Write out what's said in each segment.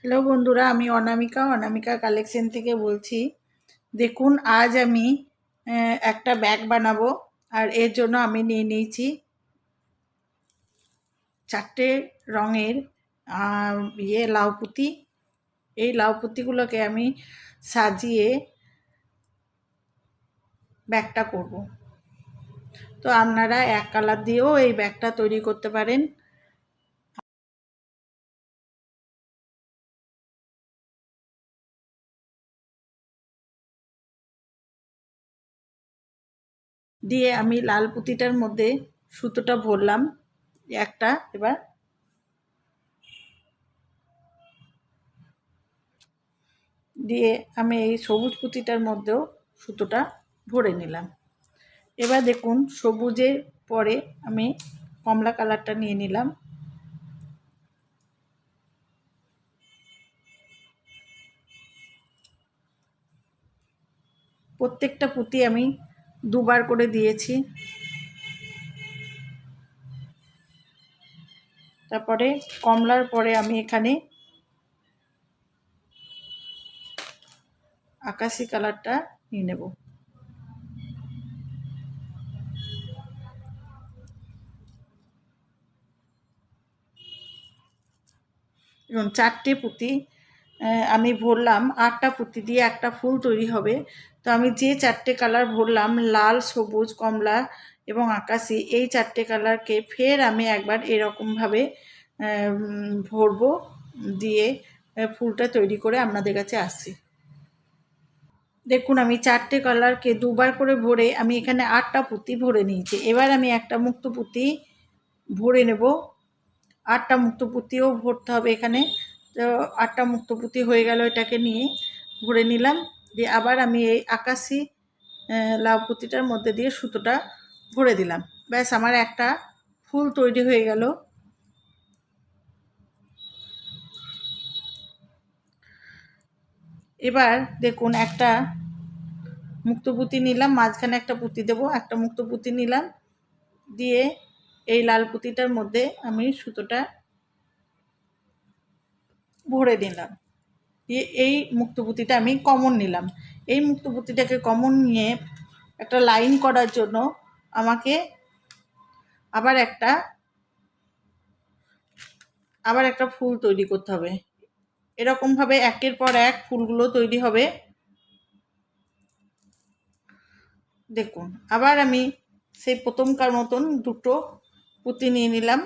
Hello বন্ধুরা, আমি অনামিকা collection থেকে বলছি। দেখুন, আজ আমি একটা ব্যাগ বানাবো। আর এর জন্য আমি নিয়ে নিয়েছি 4টে রঙের লাউ পুঁতি। এই লাউ পুঁতিগুলোকে আমি সাজিয়ে ব্যাগটা করব। তো আপনারা এক কালার দিয়েও এই ব্যাগটা তৈরি করতে পারেন। দিয়ে আমি লাল পুঁতিটার মধ্যে সুতোটা ভরলাম একটা। এবার দিয়ে আমি এই সবুজ পুঁতিটার মধ্যেও সুতোটা ভরে নিলাম। এবার দেখুন, সবুজের পরে আমি কমলা কালারটা নিয়ে নিলাম। প্রত্যেকটা পুঁতি আমি দুবার করে দিয়েছি। তারপরে কমলার পরে আমি এখানে আকাশি কালারটা নিয়ে নেব। এবং 4টে পুঁতি আমি ভরলাম। 8টা পুঁতি দিয়ে একটা ফুল তৈরি হবে। তো আমি যে 4টে কালার ভরলাম, লাল, সবুজ, কমলা এবং আকাশি, এই 4টে কালারকে ফের আমি একবার এরকমভাবে ভরবো। দিয়ে ফুলটা তৈরি করে আপনাদের কাছে আসছি। দেখুন, আমি 4টে কালারকে দুবার করে ভরে আমি এখানে 8টা পুঁতি ভরে নিয়েছি। এবার আমি একটা মুক্ত পুঁতি ভরে নেব। 8টা মুক্ত পুঁতিও ভরতে হবে এখানে। তো 8টা মুক্ত পুঁতি হয়ে গেল, এটাকে নিয়ে ভরে নিলাম। দিয়ে আবার আমি এই আকাশি লাউ পুঁতিটার মধ্যে দিয়ে সুতোটা ভরে দিলাম। ব্যাস, আমার একটা ফুল তৈরি হয়ে গেল। এবার দেখুন, একটা মুক্ত পুঁতি নিলাম, মাঝখানে একটা পুঁতি দেবো। একটা মুক্ত পুঁতি নিলাম, দিয়ে এই লাল পুঁতিটার মধ্যে আমি সুতোটা ভরে নিলাম। দিয়ে এই মুক্ত পুঁতিটা আমি কমন নিলাম। এই মুক্ত পুঁতিটাকে কমন নিয়ে একটা লাইন করার জন্য আমাকে আবার একটা ফুল তৈরি করতে হবে। এরকমভাবে একের পর এক ফুলগুলো তৈরি হবে। দেখুন, আবার আমি সেই প্রথমকার মতন দুটো পুঁতি নিয়ে নিলাম।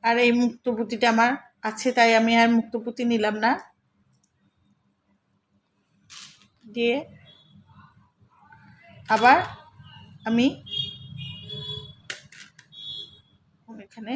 আর এই মুক্ত পুঁতিটা আমার আছে, তাই আমি আর মুক্ত পুঁতি নিলাম না। দিয়ে আবার আমি এখানে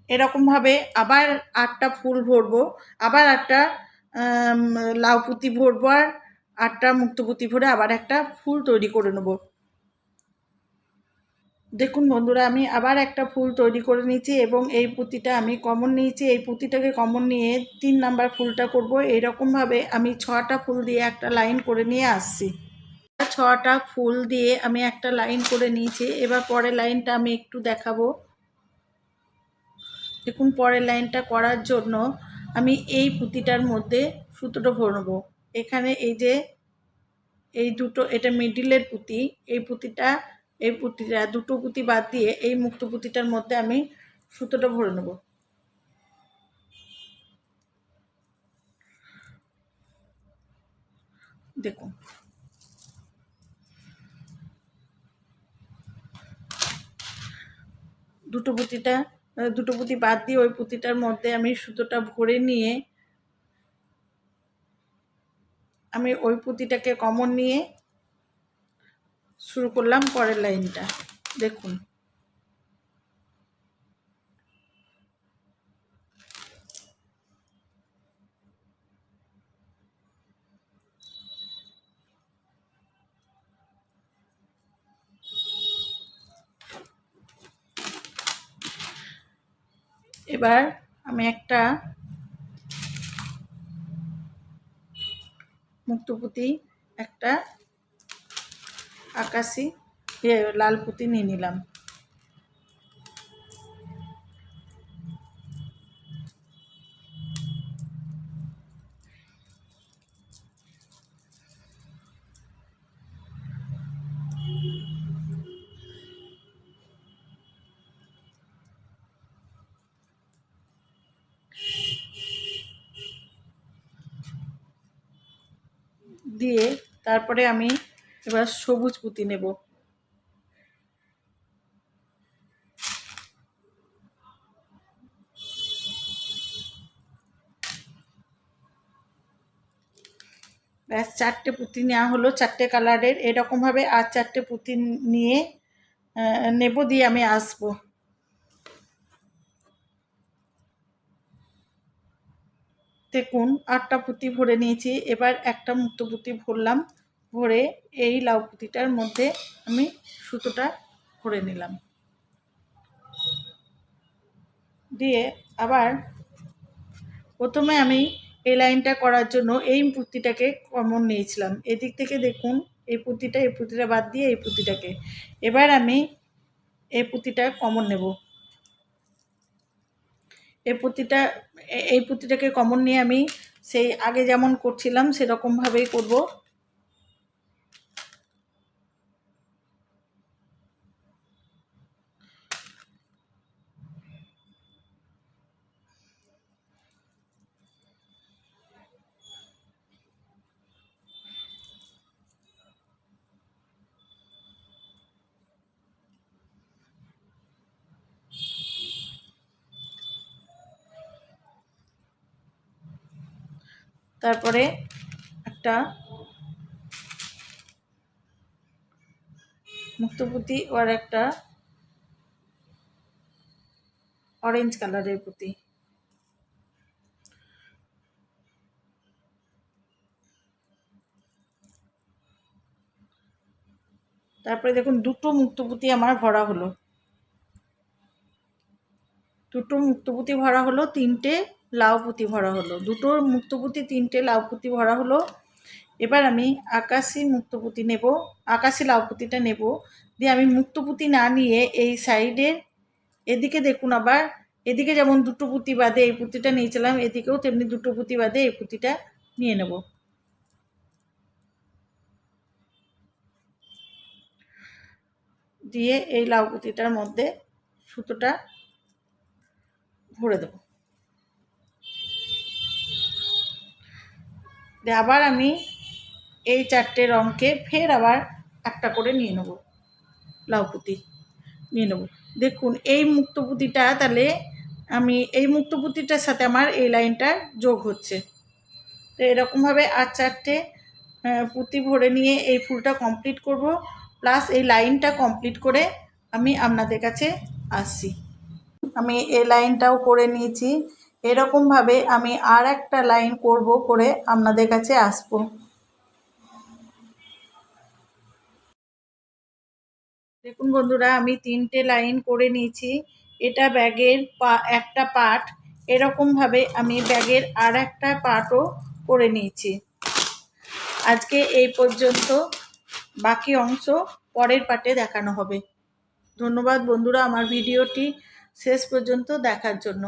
এরকমভাবে আবার 8টা ফুল ভরবো। আবার একটা লাউ পুঁতি ভরবো। আর 8টা মুক্ত পুঁতি ভরে আবার একটা ফুল তৈরি করে নেব। দেখুন বন্ধুরা, আমি আবার একটা ফুল তৈরি করে নিয়েছি এবং এই পুঁতিটা আমি কমন নিয়েছি। এই পুঁতিটাকে কমন নিয়ে 3 নাম্বার ফুলটা করব। এইরকমভাবে আমি 6টা ফুল দিয়ে একটা লাইন করে নিয়ে আসছি। 6টা ফুল দিয়ে আমি একটা লাইন করে নিয়েছি। এবার পরের লাইনটা আমি একটু দেখাবো। দেখুন, পরের লাইনটা করার জন্য আমি এই পুঁতিটার মধ্যে সুতোটা ভরবো। এখানে এই যে এই দুটো, এটা মিডিলের পুঁতি। এই পুঁতিটা দুটো পুঁতি বাদ দিয়ে এই মুক্ত পুঁতিটার মধ্যে আমি সুতোটা ভরে নেব। দেখুন, দুটো পুঁতি বাদ দিয়ে ওই পুঁতিটার মধ্যে আমি সুতোটা ভরে নিয়ে আমি ওই পুঁতিটাকে কমন নিয়ে শুরু করলাম পরের লাইনটা। দেখুন, এবার আমি একটা মুক্তো পুঁতি, একটা আকাশি লাল পুঁতি নিয়ে নিলাম। দিয়ে তারপরে আমি এবার সবুজ পুঁতি নেব। ব্যাস 4টে পুঁতি নেওয়া হলো, 4টে কালারের। এরকমভাবে আর 4টে পুঁতি নিয়ে নেব, দিয়ে আমি আসবো। দেখুন 8টা পুঁতি ভরে নিয়েছি। এবার একটা মুক্তো পুঁতি ভরলাম, ভরে এই লাউ পুঁতিটার মধ্যে আমি সুতোটা ভরে নিলাম। দিয়ে আবার প্রথমে আমি এই লাইনটা করার জন্য এই পুঁতিটাকে কমন নিয়েছিলাম। এদিক থেকে দেখুন এই পুঁতিটা বাদ দিয়ে এই পুঁতিটাকে, এবার আমি এই পুঁতিটা কমন নেব। এই পুঁতিটাকে কমন নিয়ে আমি সেই আগে যেমন করছিলাম সেরকমভাবেই করব। তারপরে একটা মুক্তো পুঁতি আর একটা অরেঞ্জ কালারের পুঁতি, তারপরে দেখুন দুটো মুক্তো পুঁতি আমার ভরা হলো। দুটো মুক্তো পুঁতি ভরা হলো, 3টে লাউ পুঁতি ভরা হলো। দুটো মুক্তো পুঁতি 3টে লাউ পুঁতি ভরা হলো। এবার আমি আকাশি মুক্তো পুঁতি নেব, আকাশি লাউ পুঁতিটা নেব। দিয়ে আমি মুক্তো পুঁতি না নিয়ে এই সাইডের এদিকে দেখুন, আবার এদিকে যেমন দুটো পুঁতি বাদে এই পুঁতিটা নিয়েছিলাম, এদিকেও তেমনি দুটো পুঁতি বাদে এই পুঁতিটা নিয়ে নেব। দিয়ে এই লাউ পুঁতিটার মধ্যে সুতোটা ভরে দেব। দিয়ে আবার আমি এই 4টে রঙকে ফের আবার একটা করে নিয়ে নেব, লাউ পুঁতি নিয়ে নেব। দেখুন এই মুক্তো পুঁতিটা, তাহলে আমি এই মুক্তো পুঁতিটার সাথে আমার এই লাইনটা যোগ হচ্ছে। তো এরকমভাবে আর 4টে পুঁতি ভরে নিয়ে এই ফুলটা কমপ্লিট করব, প্লাস এই লাইনটা কমপ্লিট করে আমি আপনাদের কাছে আসছি। আমি এই লাইনটাও করে নিয়েছি। এরকমভাবে আমি আর একটা লাইন করব, করে আপনাদের কাছে আসব। দেখুন বন্ধুরা, আমি 3টে লাইন করে নিয়েছি। এটা ব্যাগের একটা পার্ট। এরকমভাবে আমি ব্যাগের আর একটা পার্টও করে নিয়েছি। আজকে এই পর্যন্ত, বাকি অংশ পরের পার্টে দেখানো হবে। ধন্যবাদ বন্ধুরা আমার ভিডিওটি শেষ পর্যন্ত দেখার জন্য।